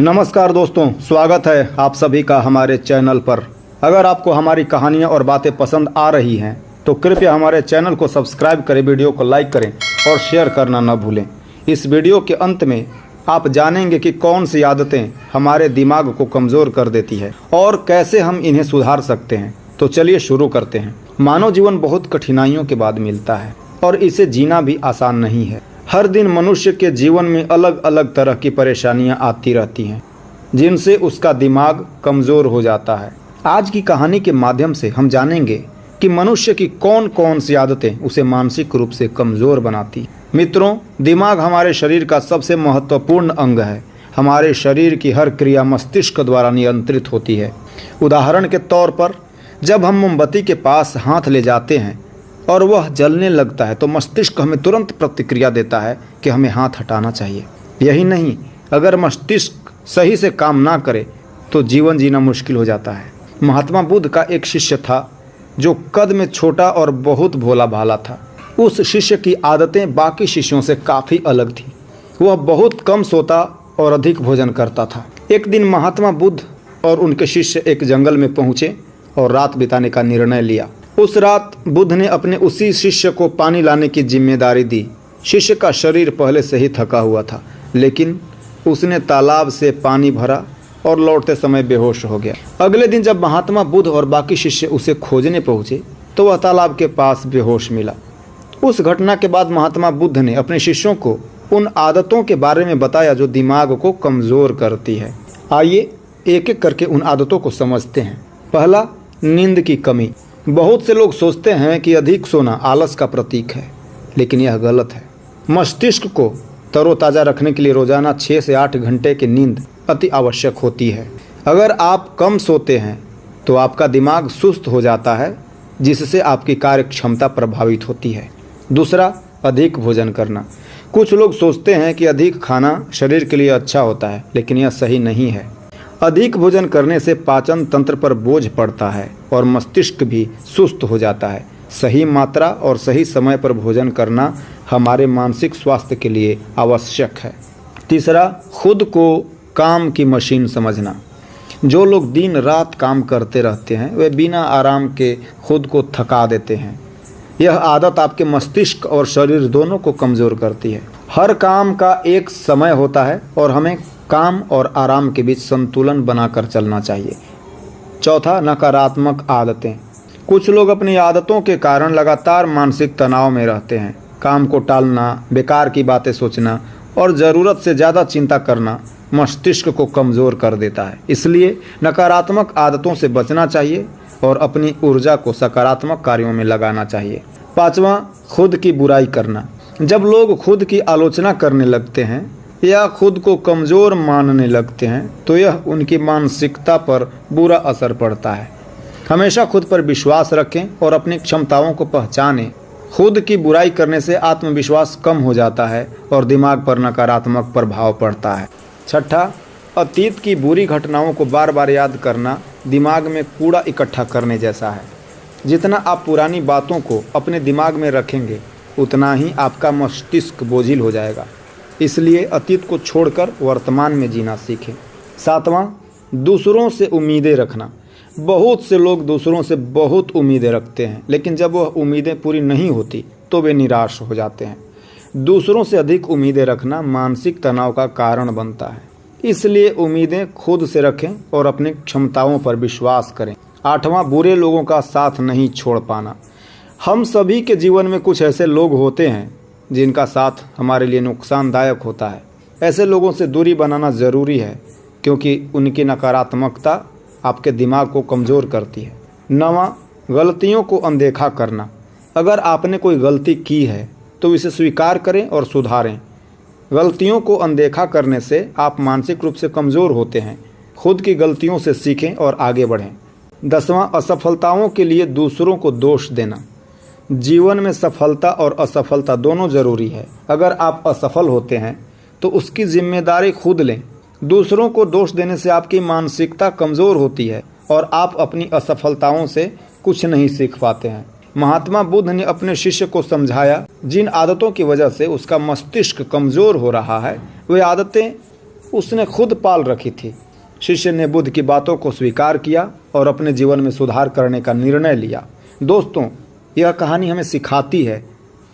नमस्कार दोस्तों, स्वागत है आप सभी का हमारे चैनल पर। अगर आपको हमारी कहानियाँ और बातें पसंद आ रही हैं तो कृपया हमारे चैनल को सब्सक्राइब करें, वीडियो को लाइक करें और शेयर करना न भूलें। इस वीडियो के अंत में आप जानेंगे कि कौन सी आदतें हमारे दिमाग को कमज़ोर कर देती है और कैसे हम इन्हें सुधार सकते हैं। तो चलिए शुरू करते हैं। मानव जीवन बहुत कठिनाइयों के बाद मिलता है और इसे जीना भी आसान नहीं है। हर दिन मनुष्य के जीवन में अलग अलग तरह की परेशानियां आती रहती हैं जिनसे उसका दिमाग कमज़ोर हो जाता है। आज की कहानी के माध्यम से हम जानेंगे कि मनुष्य की कौन कौन सी आदतें उसे मानसिक रूप से कमज़ोर बनाती। मित्रों, दिमाग हमारे शरीर का सबसे महत्वपूर्ण अंग है। हमारे शरीर की हर क्रिया मस्तिष्क द्वारा नियंत्रित होती है। उदाहरण के तौर पर जब हम मोमबत्ती के पास हाथ ले जाते हैं और वह जलने लगता है तो मस्तिष्क हमें तुरंत प्रतिक्रिया देता है कि हमें हाथ हटाना चाहिए। यही नहीं, अगर मस्तिष्क सही से काम ना करे तो जीवन जीना मुश्किल हो जाता है। महात्मा बुद्ध का एक शिष्य था जो कद में छोटा और बहुत भोला भाला था। उस शिष्य की आदतें बाकी शिष्यों से काफ़ी अलग थी। वह बहुत कम सोता और अधिक भोजन करता था। एक दिन महात्मा बुद्ध और उनके शिष्य एक जंगल में पहुँचे और रात बिताने का निर्णय लिया। उस रात बुद्ध ने अपने उसी शिष्य को पानी लाने की जिम्मेदारी दी। शिष्य का शरीर पहले से ही थका हुआ था, लेकिन उसने तालाब से पानी भरा और लौटते समय बेहोश हो गया। अगले दिन जब महात्मा बुद्ध और बाकी शिष्य उसे खोजने पहुंचे तो वह तालाब के पास बेहोश मिला। उस घटना के बाद महात्मा बुद्ध ने अपने शिष्यों को उन आदतों के बारे में बताया जो दिमाग को कमज़ोर करती है। आइए एक एक करके उन आदतों को समझते हैं। पहला, नींद की कमी। बहुत से लोग सोचते हैं कि अधिक सोना आलस का प्रतीक है, लेकिन यह गलत है। मस्तिष्क को तरोताज़ा रखने के लिए रोजाना 6 से 8 घंटे की नींद अति आवश्यक होती है। अगर आप कम सोते हैं तो आपका दिमाग सुस्त हो जाता है, जिससे आपकी कार्य क्षमता प्रभावित होती है। दूसरा, अधिक भोजन करना। कुछ लोग सोचते हैं कि अधिक खाना शरीर के लिए अच्छा होता है, लेकिन यह सही नहीं है। अधिक भोजन करने से पाचन तंत्र पर बोझ पड़ता है और मस्तिष्क भी सुस्त हो जाता है। सही मात्रा और सही समय पर भोजन करना हमारे मानसिक स्वास्थ्य के लिए आवश्यक है। तीसरा, खुद को काम की मशीन समझना। जो लोग दिन रात काम करते रहते हैं वे बिना आराम के खुद को थका देते हैं। यह आदत आपके मस्तिष्क और शरीर दोनों को कमज़ोर करती है। हर काम का एक समय होता है और हमें काम और आराम के बीच संतुलन बनाकर चलना चाहिए। चौथा, नकारात्मक आदतें। कुछ लोग अपनी आदतों के कारण लगातार मानसिक तनाव में रहते हैं। काम को टालना, बेकार की बातें सोचना और ज़रूरत से ज़्यादा चिंता करना मस्तिष्क को कमज़ोर कर देता है। इसलिए नकारात्मक आदतों से बचना चाहिए और अपनी ऊर्जा को सकारात्मक कार्यों में लगाना चाहिए। पाँचवां, खुद की बुराई करना। जब लोग खुद की आलोचना करने लगते हैं या खुद को कमज़ोर मानने लगते हैं तो यह उनकी मानसिकता पर बुरा असर पड़ता है। हमेशा खुद पर विश्वास रखें और अपनी क्षमताओं को पहचानें। खुद की बुराई करने से आत्मविश्वास कम हो जाता है और दिमाग पर नकारात्मक प्रभाव पड़ता है। छठा, अतीत की बुरी घटनाओं को बार बार याद करना दिमाग में कूड़ा इकट्ठा करने जैसा है। जितना आप पुरानी बातों को अपने दिमाग में रखेंगे उतना ही आपका मस्तिष्क बोझिल हो जाएगा। इसलिए अतीत को छोड़कर वर्तमान में जीना सीखें। सातवां, दूसरों से उम्मीदें रखना। बहुत से लोग दूसरों से बहुत उम्मीदें रखते हैं, लेकिन जब वह उम्मीदें पूरी नहीं होती तो वे निराश हो जाते हैं। दूसरों से अधिक उम्मीदें रखना मानसिक तनाव का कारण बनता है। इसलिए उम्मीदें खुद से रखें और अपनी क्षमताओं पर विश्वास करें। आठवां, बुरे लोगों का साथ नहीं छोड़ पाना। हम सभी के जीवन में कुछ ऐसे लोग होते हैं जिनका साथ हमारे लिए नुकसानदायक होता है। ऐसे लोगों से दूरी बनाना ज़रूरी है क्योंकि उनकी नकारात्मकता आपके दिमाग को कमज़ोर करती है। नौवां, गलतियों को अनदेखा करना। अगर आपने कोई गलती की है तो इसे स्वीकार करें और सुधारें। गलतियों को अनदेखा करने से आप मानसिक रूप से कमज़ोर होते हैं। खुद की गलतियों से सीखें और आगे बढ़ें। 10वां, असफलताओं के लिए दूसरों को दोष देना। जीवन में सफलता और असफलता दोनों ज़रूरी है। अगर आप असफल होते हैं तो उसकी जिम्मेदारी खुद लें। दूसरों को दोष देने से आपकी मानसिकता कमज़ोर होती है और आप अपनी असफलताओं से कुछ नहीं सीख पाते हैं। महात्मा बुद्ध ने अपने शिष्य को समझाया जिन आदतों की वजह से उसका मस्तिष्क कमज़ोर हो रहा है वे आदतें उसने खुद पाल रखी थी। शिष्य ने बुद्ध की बातों को स्वीकार किया और अपने जीवन में सुधार करने का निर्णय लिया। दोस्तों, यह कहानी हमें सिखाती है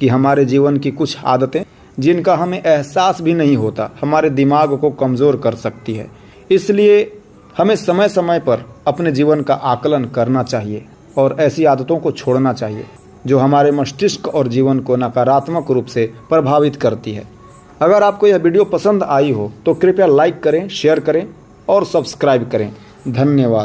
कि हमारे जीवन की कुछ आदतें जिनका हमें एहसास भी नहीं होता, हमारे दिमाग को कमज़ोर कर सकती है। इसलिए हमें समय समय पर अपने जीवन का आकलन करना चाहिए और ऐसी आदतों को छोड़ना चाहिए जो हमारे मस्तिष्क और जीवन को नकारात्मक रूप से प्रभावित करती है। अगर आपको यह वीडियो पसंद आई हो तो कृपया लाइक करें, शेयर करें और सब्सक्राइब करें। धन्यवाद।